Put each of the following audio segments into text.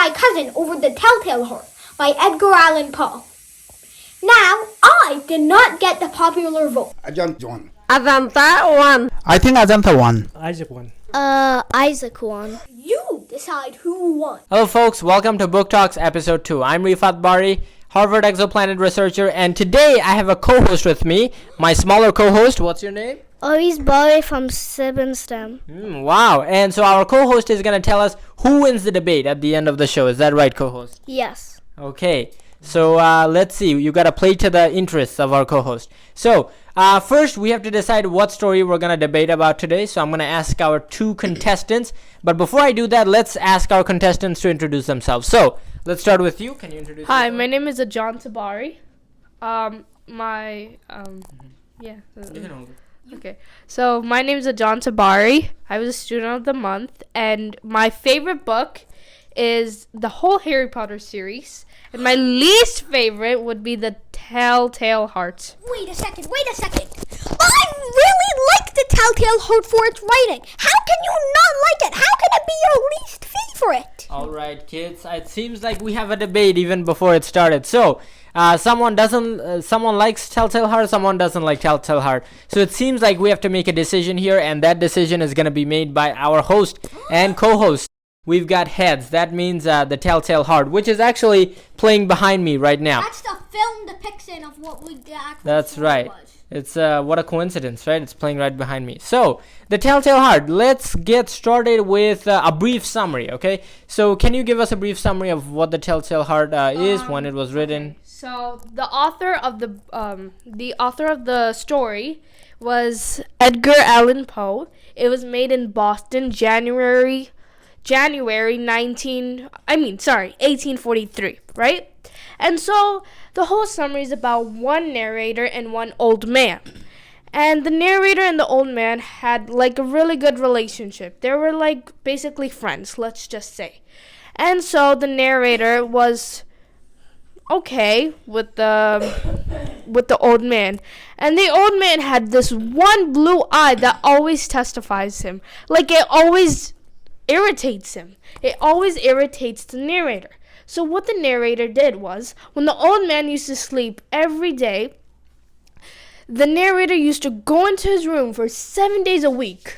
my cousin over the Telltale Heart by Edgar Allan Poe. Now, I did not get the popular vote. Ajanta won. Ajanta won. I think Ajanta won. Isaac won. Isaac won. You decide who won. Hello folks, welcome to Book Talks episode 2. I'm Rifat Bari, Harvard exoplanet researcher, and today I have a co-host with me, my smaller co-host. What's your name? He's Bobby from Sib and STEM. Wow, and so our co-host is going to tell us who wins the debate at the end of the show. Is that right, co-host? Yes. Okay, so let's see. You got to play to the interests of our co-host. So first we have to decide what story we're going to debate about today. So I'm going to ask our two contestants. But before I do that, let's ask our contestants to introduce themselves. So let's start with you. Can you introduce Hi, yourself? my name is John Tabari. Okay. So my name is John Tabari. I was a student of the month, and my favorite book is the whole Harry Potter series, and my least favorite would be the Telltale Heart. Wait a second. I really like the Telltale Heart for its writing. How can you not like it? How can it be your least favorite? All right, kids. It seems like we have a debate even before it started. So someone likes Telltale Heart, someone doesn't like Telltale Heart. So it seems like we have to make a decision here, and that decision is going to be made by our host and co-host. We've got heads. That means the Telltale Heart, which is actually playing behind me right now. That's the film depiction of what we actually That's right. It's what a coincidence, right? It's playing right behind me. So, the Telltale Heart. Let's get started with a brief summary, okay? So, can you give us a brief summary of what the Telltale Heart is, when it was written? Okay. So the author of the story was Edgar Allan Poe. It was made in Boston, January 1843, right? And so the whole summary is about one narrator and one old man. And the narrator and the old man had like a really good relationship. They were like basically friends, let's just say. And so the narrator was okay with the old man, and the old man had this one blue eye that always testifies him. Like, it always irritates him. It always irritates the narrator. So what the narrator did was, when the old man used to sleep every day, the narrator used to go into his room for 7 days a week.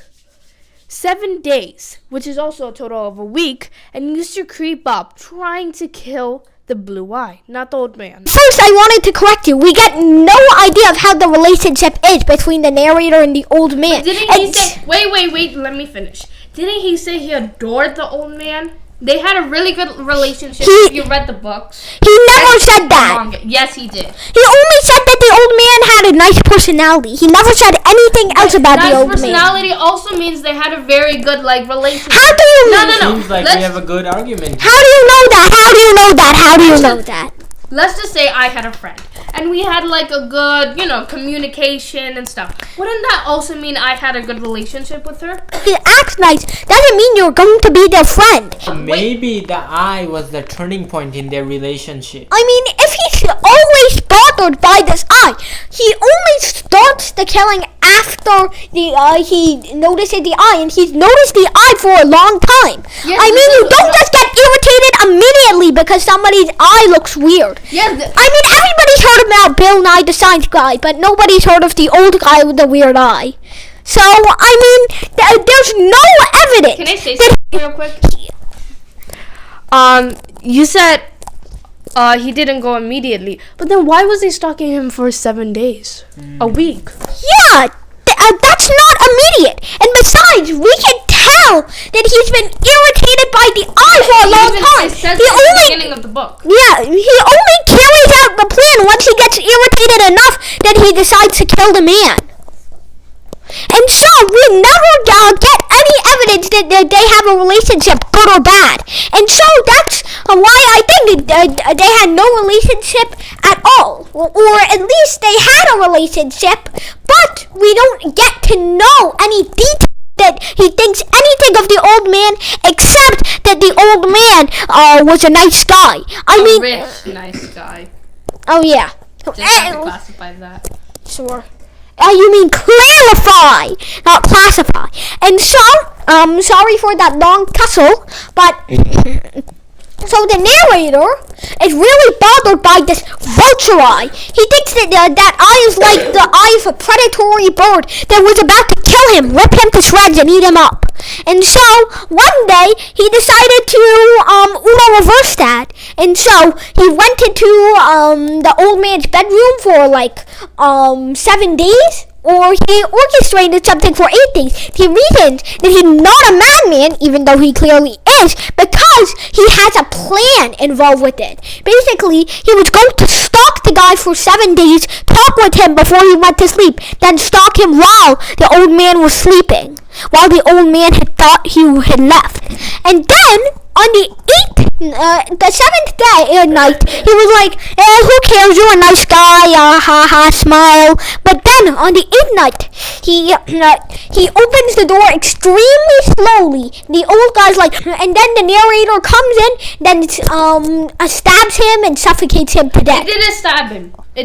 7 days, which is also a total of a week, and used to creep up trying to kill the blue eye, not the old man. First, I wanted to correct you. We get no idea of how the relationship is between the narrator and the old man. But didn't he say... Wait, let me finish. Didn't he say he adored the old man? They had a really good relationship if you read the books. He never said that. Yes, he did. He only said that the old man had a nice personality. He never said anything else about the old man. Nice personality also means they had a very good, relationship. How do you know? No. Seems like we have a good argument. How do you know that? Let's just say I had a friend, and we had like a good, communication and stuff. Wouldn't that also mean I had a good relationship with her? He acts nice doesn't mean you're going to be their friend. Maybe the eye was the turning point in their relationship. I mean, if he's always bothered by this eye, he only starts the killing after he notices the eye, and he's noticed the eye for a long time. Yes, I mean, you don't just get irritated immediately because somebody's eye looks weird. Yes. I mean, everybody's heard about Bill Nye the Science Guy, but nobody's heard of the old guy with the weird eye. So, I mean, there's no evidence. Can I say something real quick? You said he didn't go immediately, but then why was he stalking him for 7 days? A week? Yeah, that's not immediate. And besides, we can tell that he's been irritated by the eye for a long time. It says at the beginning of the book. Yeah, he only carries out the plan once he gets irritated enough that he decides to kill the man. And so, we never get any evidence that they have a relationship, good or bad. And so, that's why I think they had no relationship at all. Or at least they had a relationship, but we don't get to know any details that he thinks anything of the old man, except that the old man was a nice guy. Rich, nice guy. Oh, yeah. Just have to classify that. Sure. You mean clarify, not classify. And so, sorry for that long tussle, but So the narrator is really bothered by this vulture eye. He thinks that that eye is like the eye of a predatory bird that was about to kill him, rip him to shreds, and eat him up. And so one day he decided to Uno reverse that. And so he went into the old man's bedroom for like 7 days. Or he orchestrated something for 8 days. He reasoned that he's not a madman, even though he clearly is, because he has a plan involved with it. Basically, he was going to stalk the guy for 7 days, talk with him before he went to sleep, then stalk him while the old man was sleeping, while the old man had thought he had left. And then, on the 7th day night, he was like, who cares, you're a nice guy, ha ha, smile. But then, on the 8th night, he opens the door extremely slowly. The old guy's like, and then the narrator comes in, then stabs him and suffocates him to death. It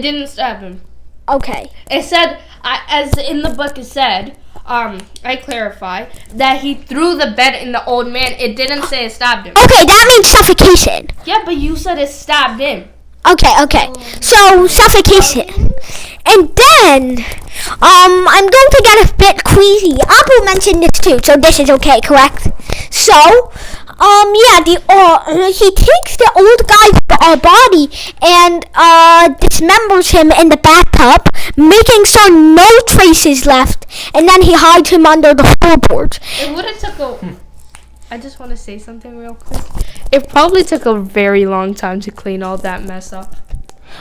didn't stab him. Okay. It said, as in the book it said, I clarify, that he threw the bed in the old man. It didn't say it stabbed him. Okay, that means suffocation. Yeah, but you said it stabbed him. Okay. So, suffocation. And then, I'm going to get a bit queasy. Abu mentioned this too, so this is okay, correct? So, he takes the old guy's body and dismembers him in the bathtub, making sure no traces left, and then he hides him under the floorboards. It would have took I just want to say something real quick. It probably took a very long time to clean all that mess up.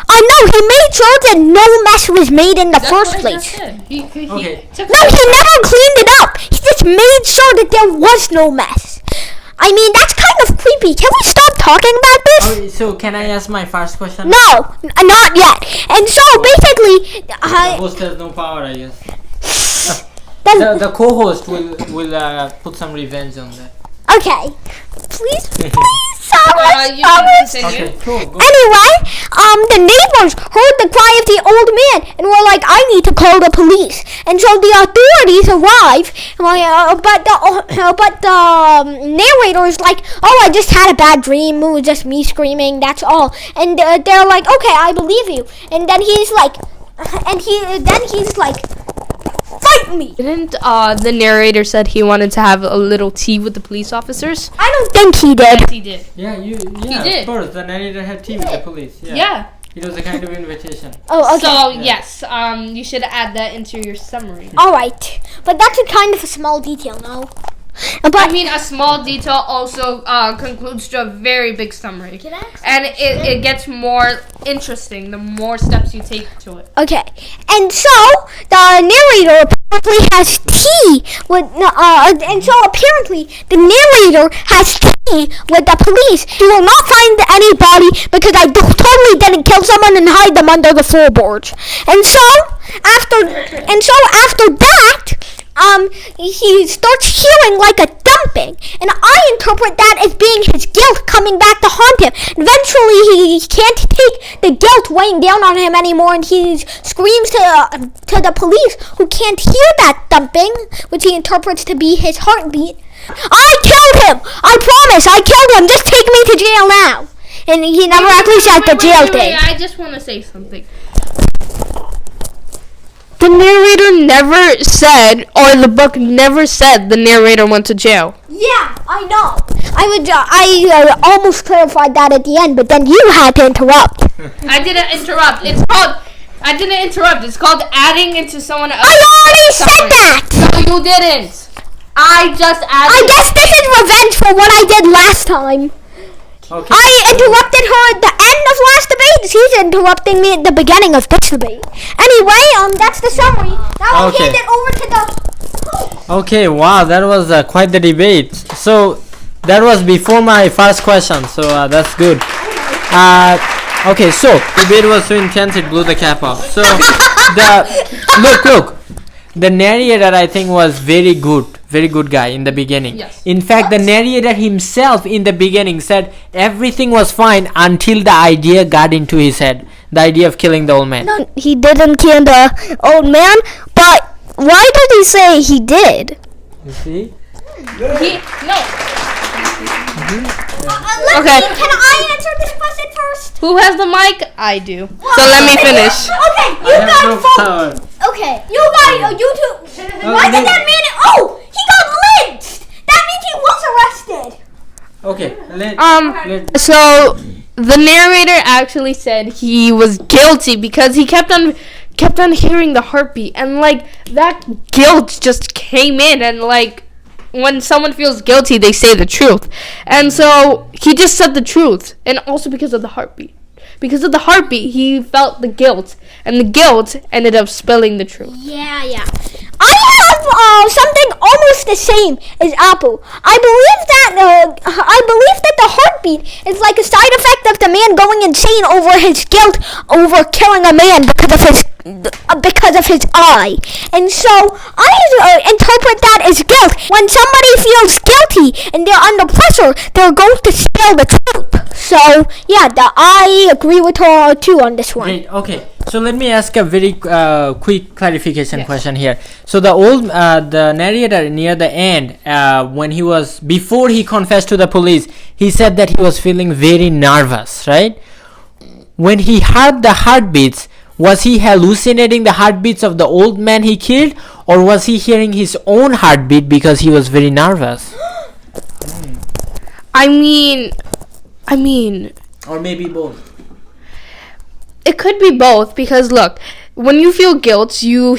No, he made sure that no mess was made in the first place. He No, he never cleaned it up. He just made sure that there was no mess. I mean, that's kind of creepy. Can we stop talking about this? Okay, so can I ask my first question? No, not yet. And so basically, The host has no power, I guess. The co-host will put some revenge on that. Okay, please, Okay, cool. Go. Anyway, the neighbors heard the cry of the old man and were like, I need to call the police. And so the authorities arrive, but the narrator is like, oh, I just had a bad dream. It was just me screaming, that's all. And they're like, okay, I believe you. And then he's like, fight me. Didn't the narrator said he wanted to have a little tea with the police officers? I don't think he did. Yes, he did. Yeah, did. Of course, the narrator had tea with the police. Yeah. It was a kind of invitation. Oh, okay. So, yes, you should add that into your summary. Alright, but that's a kind of a small detail, no? But I mean, a small detail also concludes to a very big summary. And it gets more interesting the more steps you take to it. okay, and so the narrator apparently has tea with, and so apparently the narrator has tea with the police. He will not find any body because I totally didn't kill someone and hide them under the floorboards. And so after that, he starts hearing like a thumping, and I interpret that as being his guilt coming back to haunt him. Eventually, he can't take the guilt weighing down on him anymore, and he screams to the police, who can't hear that thumping, which he interprets to be his heartbeat. I killed him! I promise, I killed him! Just take me to jail now! And he never actually said the jail thing. I just want to say something. The narrator never said, or the book never said, the narrator went to jail. Yeah, I know. I almost clarified that at the end, but then you had to interrupt. I didn't interrupt. I didn't interrupt. It's called adding into someone else's I already said that! No, you didn't. I just added. I guess this is revenge for what I did last time. Okay. I interrupted her at the end of last debate. She's interrupting me at the beginning of this debate. Anyway, that's the summary. Now I'll hand it over to the... Okay, wow, that was quite the debate. So, that was before my first question, so that's good. Okay, so, debate was so intense it blew the cap off. So, look, the narrator I think was very good guy in the beginning. Yes. In fact, the narrator himself in the beginning said everything was fine until the idea got into his head. The idea of killing the old man. No, he didn't kill the old man, but why did he say he did? You see? No. Okay. Can I answer this question first? Who has the mic? I do. So let me finish. Okay, you guys vote. Okay, you guys, you two. Why did that man? Oh, he got lynched. That means he was arrested. Okay. So the narrator actually said he was guilty because he kept on hearing the heartbeat, and like that guilt just came in, and like when someone feels guilty they say the truth, and so he just said the truth. And also because of the heartbeat he felt the guilt, and the guilt ended up spilling the truth. Yeah. I have something almost the same as Apple. I believe that the heartbeat is like a side effect of the man going insane over his guilt over killing a man because of his eye. And so I interpret that as guilt. When somebody feels guilty and they're under pressure, they're going to spill the truth. So yeah, I agree with her too on this one. Great. Okay. So let me ask a very quick clarification question here. So the narrator near the end, before he confessed to the police, he said that he was feeling very nervous, right? When he heard the heartbeats, was he hallucinating the heartbeats of the old man he killed, or was he hearing his own heartbeat because he was very nervous? I mean, or maybe both. it could be both, because look, when you feel guilt, you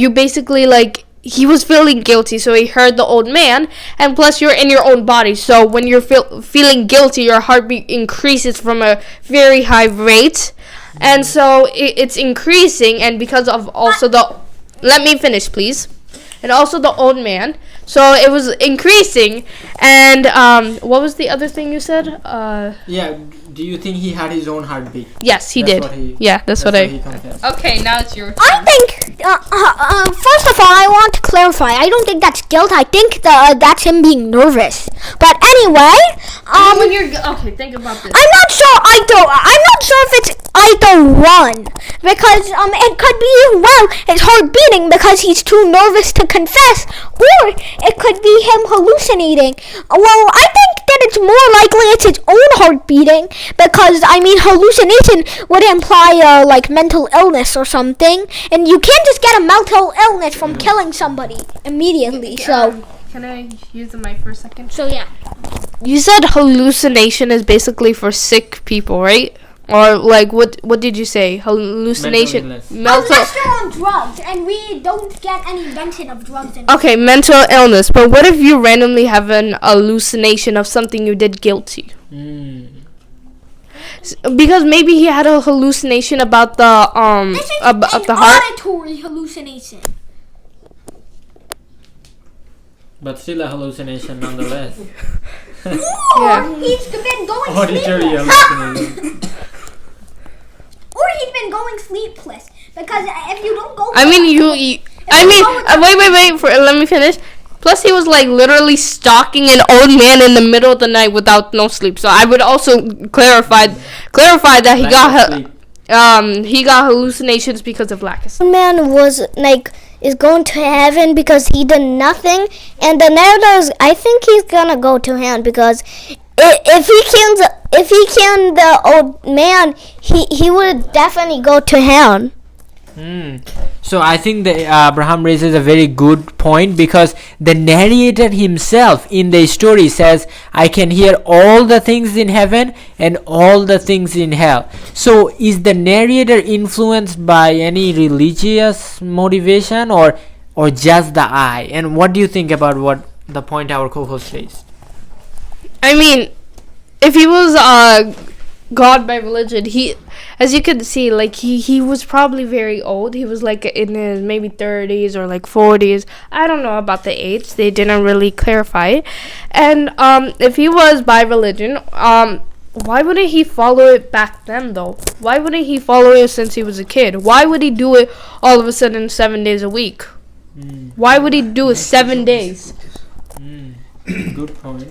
basically, like, he was feeling guilty, so he heard the old man, and plus you're in your own body, so when you're feeling guilty, your heartbeat increases from a very high rate, and so it's increasing, and because of also let me finish, please, and also the old man, so it was increasing, and what was the other thing you said? Do you think he had his own heartbeat? Yes, he did. That's what he confessed. Okay, now it's your turn. I think, first of all, I want to clarify. I don't think that's guilt. I think that's him being nervous. But anyway, okay, think about this. I'm not sure if it's either one, because it could be, well, his heart beating because he's too nervous to confess, or it could be him hallucinating. Well, I think that it's more likely it's his own heart beating, because hallucination would imply like mental illness or something, and you can't just get a mental illness from killing somebody immediately. So can I use the mic for a second? So yeah. You said hallucination is basically for sick people, right? Or like what did you say? Hallucination. Unless you're on drugs, and we don't get any mention of drugs. Okay, mental illness. But what if you randomly have an hallucination of something you did guilty? Because maybe he had a hallucination about the about the heart. Auditory hallucination. But still a hallucination nonetheless. Or he's been going auditory sleepless. hallucination. Or he's been going sleepless, because if you don't go. Wait. Let me finish. Plus, he was like literally stalking an old man in the middle of the night without no sleep. So I would also clarify that he got hallucinations because of lack of sleep. Man was like is going to heaven because he did nothing, and the narrator, I think he's gonna go to heaven because if he killed the old man, he would definitely go to heaven. So I think that Abraham raises a very good point, because the narrator himself in the story says, I can hear all the things in heaven and all the things in hell. So is the narrator influenced by any religious motivation or just the eye? And what do you think about what the point our co-host raised? I mean, if he was God by religion, as you can see, like he was probably very old. He was like in his maybe 30s or like 40s. I don't know about the age. They didn't really clarify it. And if he was by religion, why wouldn't he follow it back then though? Why wouldn't he follow it since he was a kid? Why would he do it all of a sudden 7 days a week? Why would he do it 7 days? Good point.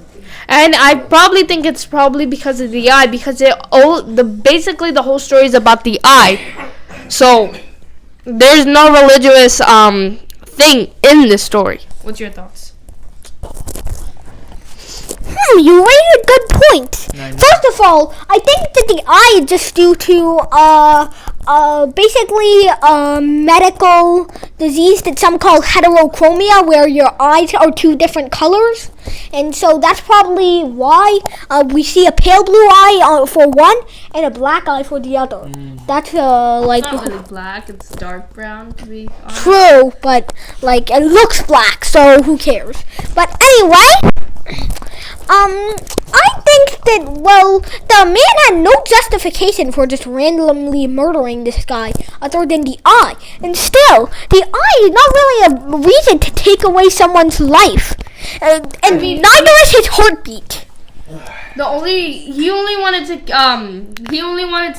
And I probably think it's probably because of the eye, because basically the whole story is about the eye. So there's no religious thing in this story. What's your thoughts? You raised a good point. first of all, I think that the eye is just due to basically a medical disease that some call heterochromia, where your eyes are two different colors, and so that's probably why we see a pale blue eye for one and a black eye for the other. That's like It's not really black. It's dark brown to be honest. true, but like it looks black, so who cares? But anyway. I think that, well, the man had no justification for just randomly murdering this guy other than the eye. And still, the eye is not really a reason to take away someone's life. And neither is his heartbeat. He only wanted to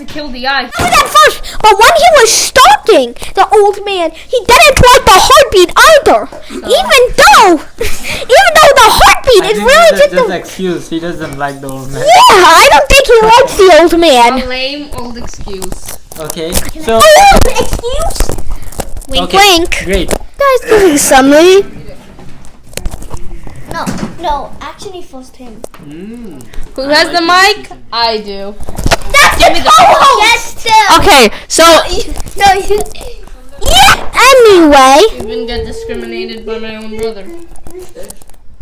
kill the eye. That was at first, but when he was stalking the old man, he didn't like the heartbeat either. Even though the heartbeat is really just an excuse. He doesn't like the old man. Yeah, I don't think he likes the old man. A lame old excuse. Okay, so Excuse? Wink, okay, wink. great. Guys, giving a summary. No, actually first him. Who has the mic? I do. That's Give me the Yes, Okay, so yeah. Anyway, even get discriminated by my own brother.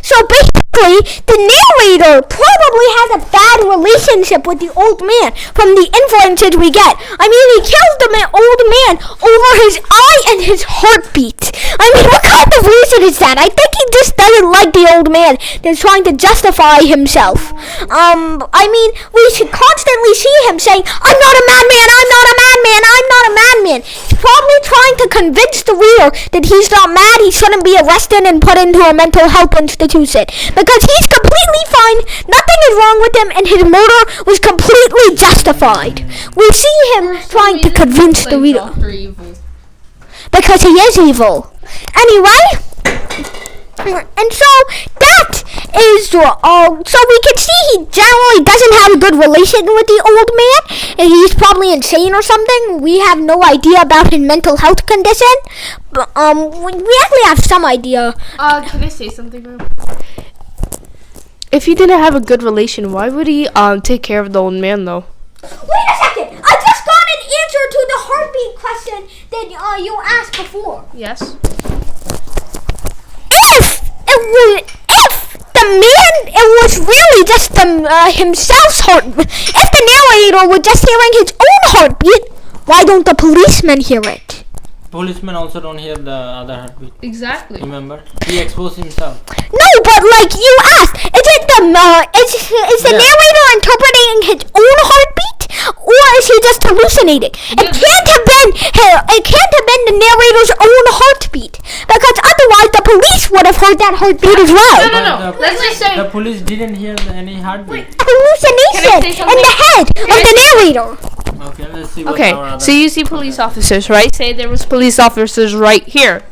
so basically, the narrator probably has a bad relationship with the old man from the inferences we get. I mean, he kills the old man over his eye and his heartbeat. I mean, what kind of reason is that? I think he just doesn't like the old man that's trying to justify himself. I mean, we should constantly see him saying, I'm not a madman, I'm not a madman, I'm not a madman. He's probably trying to convince the reader that he's not mad, he shouldn't be arrested and put into a mental health institution. Because he's completely fine, nothing is wrong with him, and his murder was completely justified. We see him trying to convince the reader. Because he is evil. Anyway, and so that is so we can see he generally doesn't have a good relation with the old man, and he's probably insane or something. We have no idea about his mental health condition, but we actually have some idea. Can I say something real quick? If he didn't have a good relation, why would he take care of the old man though? Wait a second! I just got an answer to the heartbeat question that you asked before. Yes. If the man, it was really just himself's heart. If the narrator was just hearing his own heartbeat, why don't the policemen hear it? Policemen also don't hear the other heartbeat. Exactly. Remember, he exposed himself. No, but like you asked, is it is the narrator interpreting his own heartbeat, or is he just hallucinating? It can't have been the narrator's own heartbeat, because otherwise the police would have heard that heartbeat as well. No. Let's just say The police didn't hear any heartbeat. Hallucination in the head of the narrator. Okay, let's see what okay, our other... so you see police officers, right? Say there was police officers right here.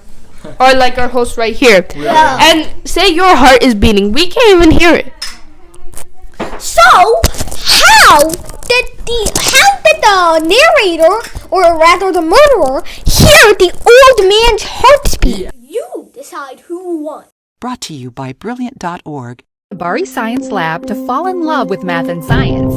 Or like our host right here. Yeah. And say your heart is beating. We can't even hear it. So, how did the narrator, or rather the murderer, hear the old man's heartbeat? You decide who won. Brought to you by Brilliant.org. Bari Science Lab to fall in love with math and science.